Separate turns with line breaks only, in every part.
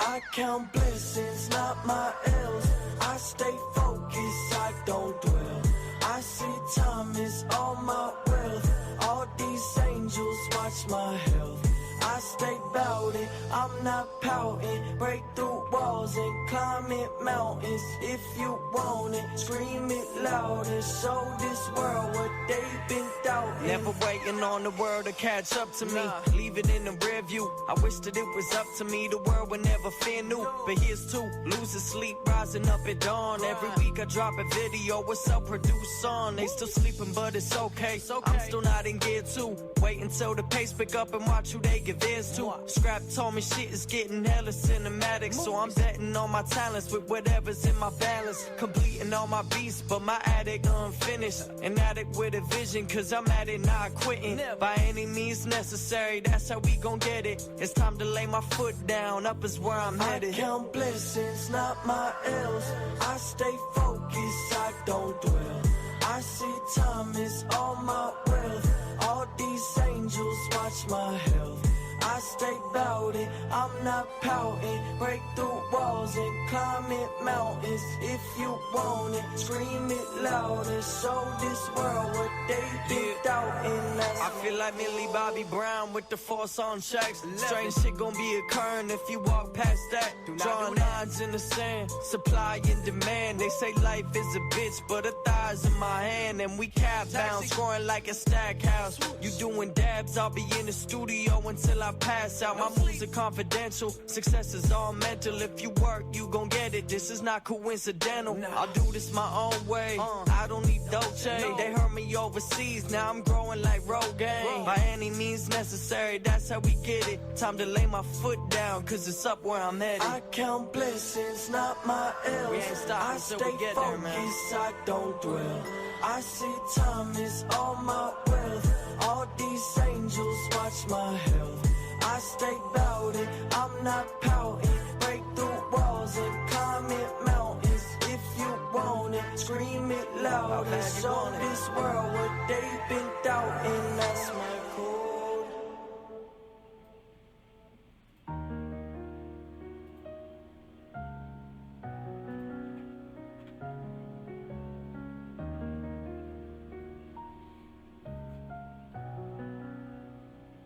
I count blessings, not my L's. I stay focused, I don't dwell. I see time is all my wealth. All these angels watch my health. I stay bout it, I'm not pouting. Break through walls and climbing mountains. If you want it, scream it louder. Show this world what they've been doubting.
Never waiting on the world to catch up to me. Leave it in the rear view. I wish that it was up to me. The world would never fear new. But here's two, losing sleep, rising up at dawn. Every week I drop a video with self-produced song. They still sleeping but it's okay. I'm still not in gear two. Wait until the pace pick up and watch who they give theirs to. Scrap told me shit is getting hella cinematic. So I'm betting on my talents with whatever's in my balance. Completing all my beats but my addict unfinished. An addict with a vision cause I'm at it not quitting. By any means necessary, that's how we gon' get it. It's time to lay my foot down, up is where I'm headed.
I count blessings, not my L's. I stay focused, I don't dwell. I see time is all my wealth. All these angels watch my health. I stay bout it, I'm not pouting. Break through walls and climbing mountains. If you want it, scream it louder. Show this world what they've been doubting.
I feel like Millie Bobby Brown with the force on checks. Strange shit gon' be occurring if you walk past that. Drawing lines in the sand, supply and demand. They say life is a bitch, but a thigh's in my hand. And we cap bound, scoring like a stack house. You doing dabs, I'll be in the studio until I pass out. My moves are confidential, success is all mental. If you work, you gon' get it, this is not coincidental. I'll do this my own way, I don't need Dolce. They heard me overseas, now I'm growing like Rogaine. By any means necessary, that's how we get it. Time to lay my foot down, cause it's up where I'm headed.
I count blessings, not my L's.
We ain't stopping
I
till
stay
we get
focused,
there, man.
I don't dwell. I see time is all my wealth. All these angels watch my health. I stay bout it, I'm not pouting. Break through walls and climbing mountains. If you want it, scream it louder. Show this world what they've been doubting. That's my code.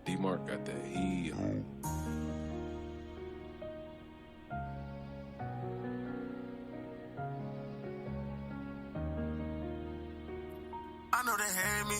D-Mark got that heat.
I know they hate me.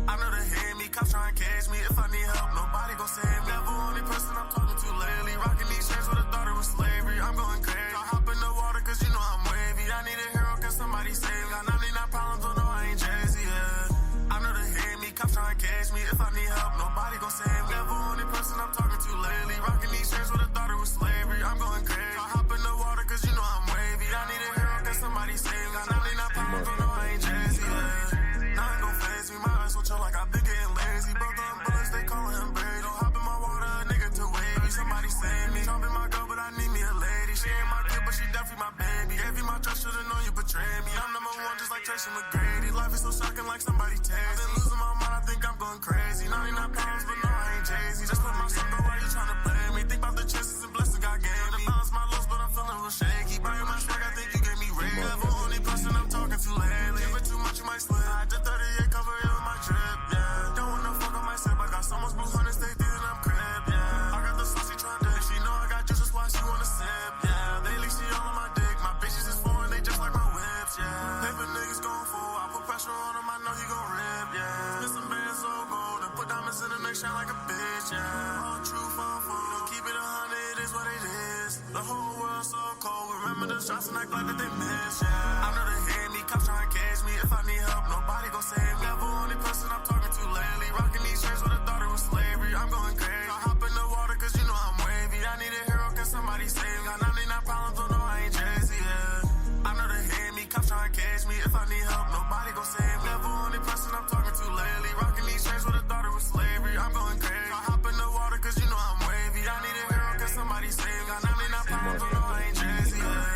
I know they hate me. Cops trying to catch me. If I need help, nobody gon' save me. Never only person I'm talking to lately. Rocking these chains with a thought it was slavery. I'm going crazy. I hop in the water cause you know I'm wavy. I need a hero, can somebody save me? Got 99 problems, don't know I ain't Jay-Z, yeah. I know they hate me. Cops trying to catch me. If I need help, nobody gon' save me. Never only person I'm talking to lately. Rocking these chains with a thought it was slavery. I'm going crazy. I hop in the water cause you know I'm wavy. I need a hero, can somebody save me? Got 99 problems, don't know I ain't Jay-Z, yeah. Now ain't gon' phase me. My ass will chill like I've been getting lazy. Bro, them bullets, they calling him Brady. Don't hop in my water, a nigga too wavy. Somebody save me. Jump in my girl, but I need me a lady. She ain't my kid, but she definitely my baby. Gave you my trust, should've known you betrayed me. I'm number one, just like Tracy McGrady. Life is so shocking, like somebody tased. Been losing my mind, I think I'm going crazy. 99 pounds, but no, I ain't Jay-Z. Just put my son, go, why you tryna blame me? Think about the chances and blessings God gave me. Balance my loss, but I'm feeling real shaky. Buying my swag, I think you gave me rain. Never only person I'm talking to lately. Give it too much, you might slip. I did 38, cover it with my drip, yeah. Don't want no fuck on my sip. I got so much blue hundreds, they thinking I'm crib, yeah. I got the sauce, she tryna dip. She know I got juice, that's why she wanna sip, yeah. They leak, she all on my dick. My bitches is foreign, they just like my whips, yeah. Paper niggas gon' fool. I put pressure on him, I know he gon' rip, yeah. Spit some bands so gold and put diamonds in the neck, shine like a bitch, yeah. All true, fun, don't keep it 100, it is what it is. The whole world so cold. Remember the shots and act like that they miss, yeah. I know they hate me, cops trying to catch me. If I need help, nobody gon' save me. Never only person I'm talking to lately. Rocking these chains with a thought it was slavery. I'm going crazy. I hop in the water cause you know I'm wavy. I need a hero, can somebody save me? Got 99 problems, don't know I ain't Jay-Z, yeah. I know they hate me, cops trying to catch me. If I need help, nobody gon' save me. Never only person I'm talking to lately. Rocking these chains with a thought it was slavery. I'm going crazy. I hop in the water cause you know I'm wavy. I need a hero, can somebody save me? Got 99 problems, don't know I ain't Jay-Z, yeah.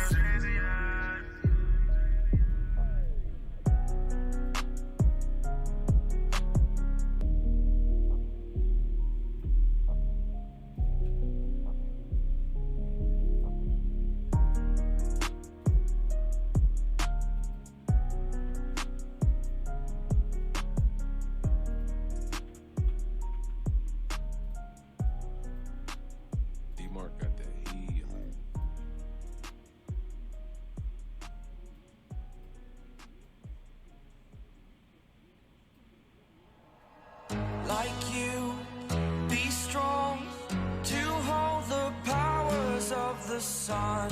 sun.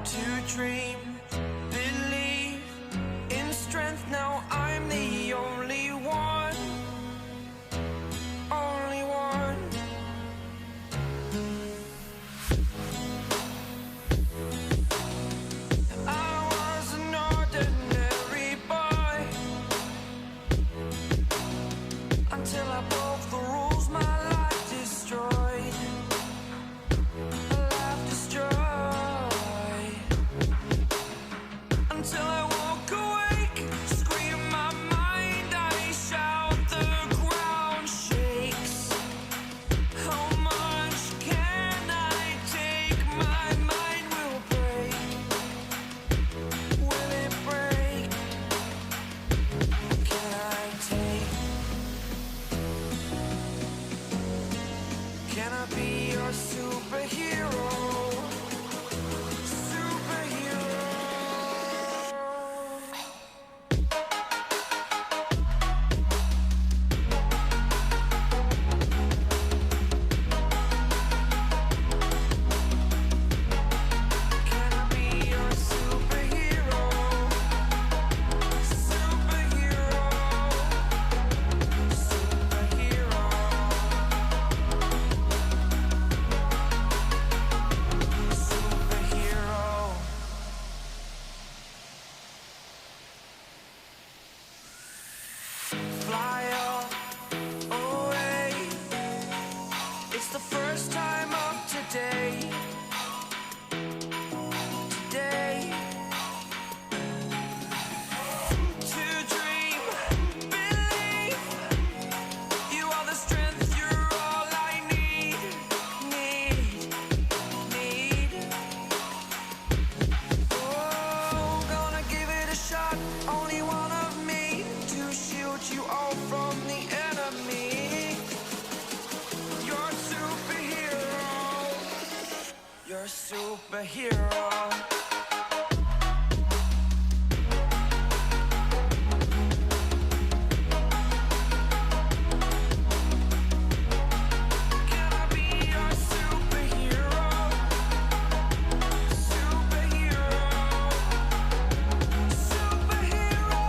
To dream, believe in strength. Now I'm the only one, only one. I was an ordinary boy until I broke the rules. My life destroyed, a life destroyed. Until I walk awake, scream my mind, I shout, the ground shakes. How much can I take? My mind will break. Will it break? Can I take? Can I be your superhero? Superhero. Can I be your superhero? Superhero. Superhero. Superhero. Fly away. It's the first time of today. Today. To dream, believe. You are the strength, you're all I need. Need. Oh, gonna give it a shot. Only one of me to shield you all from the enemy. You're a superhero. You're a superhero. Can I be your superhero? Superhero. Superhero.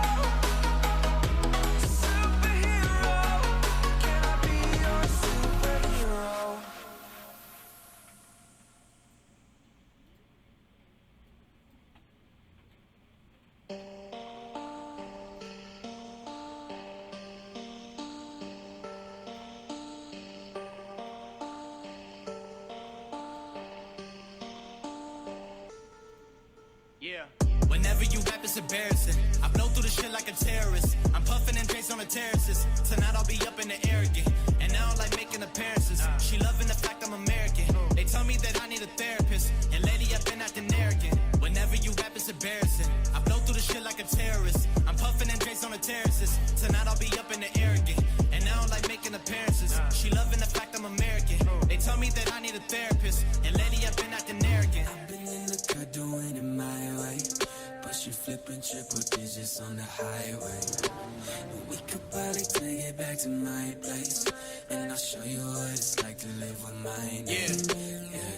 Superhero. Can I be your superhero?
Yeah.
Whenever you rap, it's embarrassing. I blow through the shit like a terrorist. I'm puffing and drinks on the terraces. Tonight I'll be up in the air again. And I don't like making appearances. She loving the fact I'm American. They tell me that I need a therapist. And lately I've been acting arrogant. Whenever you rap, it's embarrassing. I blow through the shit like a terrorist. I'm puffing and drinks on the terraces. Tonight I'll be up in the air again. And I don't like making appearances. She loving the fact I'm American. They tell me that I need a therapist. And lately I've been acting arrogant.
I've been in the cut doing it my way. But you flipping triple digits on the highway. And we could probably take it back to my place. And I'll show you what it's like to live with my name.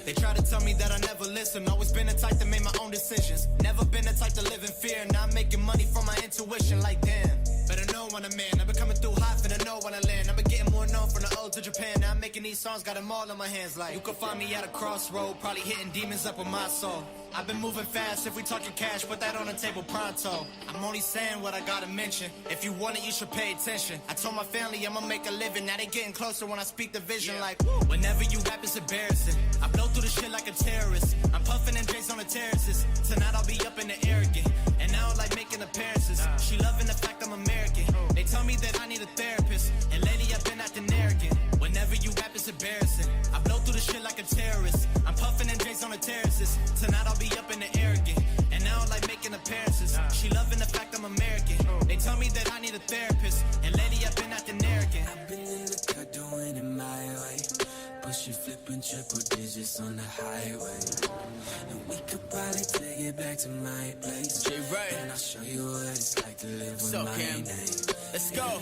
They try to tell me that I never listen. Always been the type to make my own decisions. Never been the type to live in fear. Now I'm making money from my intuition. Like damn, better know when I'm in. I've been coming through hot, finna know when I land. I've been getting more known from the old to Japan. Now I'm making these songs, got them all in my hands. Like you can find me at a crossroad, probably hitting demons up with my soul. I've been moving fast, if we talking cash, put that on the table pronto. I'm only saying what I gotta mention. If you want it, you should pay attention. I told my family I'ma make a living. Now they getting closer when I speak the vision. Like woo. Whenever you rap, it's embarrassing. I blow through the shit like a terrorist. I'm puffing and drinks on the terraces. Tonight I'll be up in the air again. And I don't like making appearances. She loving the fact I'm American. They tell me that I need a therapist. And lately I've been acting arrogant. Whenever you rap, it's embarrassing. I blow through the shit like a terrorist. I'm puffing and drinks on the terraces. Tonight I'll be up in the air again. And I don't like making appearances. She loving the fact I'm American. They tell me that I need a therapist. And lately I've been acting arrogant.
I've been in the cut doing it my way. But you flipping triple digits on the highway. And we could probably take it back to my place.
J-Ray.
And I'll show you what it's like to live with my name.
Let's go.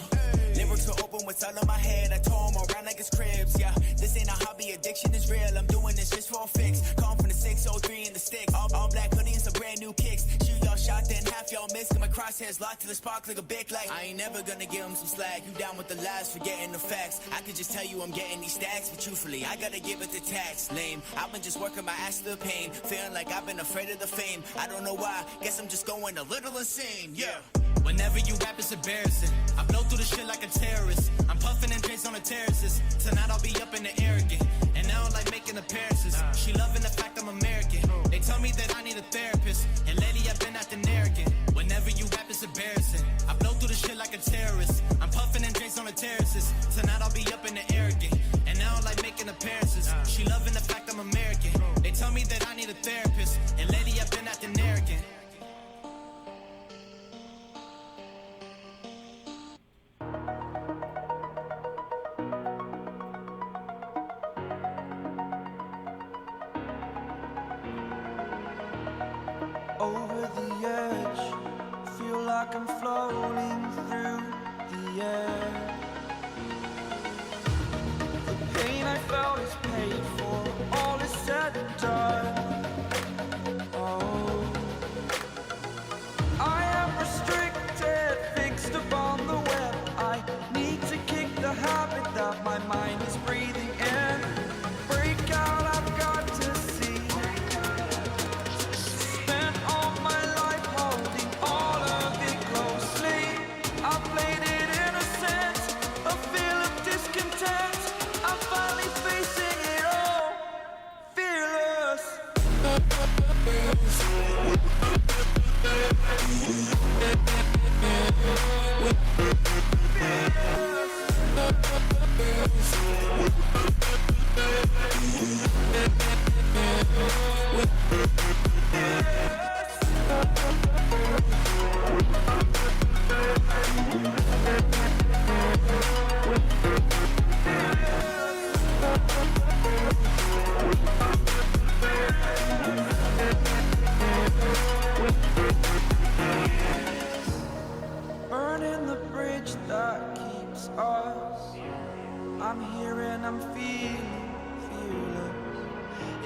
Lyrics are open, what's all in my head. I told 'em around like it's cribs, yeah. This ain't a hobby, addiction is real. I'm doing this just for a fix. Calm from the 603 in the sticks. All black hoodie and some brand new kicks. Shoot y'all shot, then half y'all missed. Got my crosshairs locked to the spark like a big light. I ain't never gonna give 'em some slack. You down with the lies, forgetting the facts. I could just tell you I'm getting these stacks, but truthfully, I gotta give it the tax. Lame, I've been just working my ass to the pain. Feeling like I've been afraid of the fame. I don't know why, guess I'm just going a little insane, yeah. Whenever you rap, it's embarrassing. I blow through the shit like a terrorist. I'm puffing and drinks on the terraces. Tonight I'll be up in the air again. And now I like making appearances. She loving the fact I'm American. They tell me that I need a therapist. And lately I've been acting arrogant. Whenever you rap, it's embarrassing. I blow through the shit like a terrorist. I'm puffing and drinks on the terraces. Tonight I'll be up in the air again. And now I like making appearances. She loving the fact I'm American. They tell me that I need a therapist. And lately I've been acting arrogant.
Over the edge, feel like I'm floating through the air. The pain I felt is paid for, all is said and done. Oh, I am restricted, fixed upon the web. I need to kick the habit that my mind is breathing in. Break out, I've got to see. Spent all my life holding all of it closely. I played it innocent, a feel of discontent. I'm finally facing it all, fearless. Burning the bridge that keeps us. I'm here and I'm feeling fearless.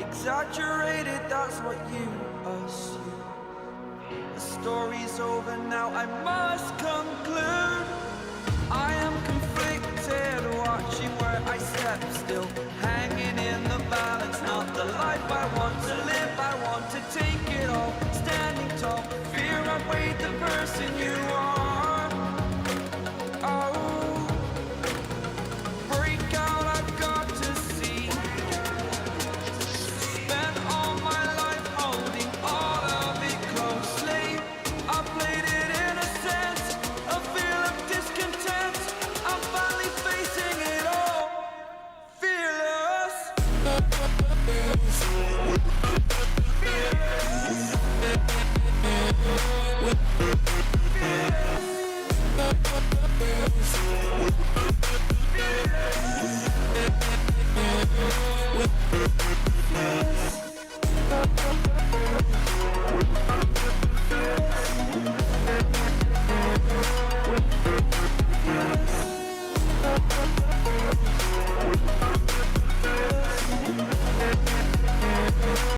Exaggerated, that's what you assume. The story's over now, I must conclude. I am conflicted, watching where I step still. Hanging in the balance, not the life I want to live. I want to take it all, standing tall. Fear I weighed the person you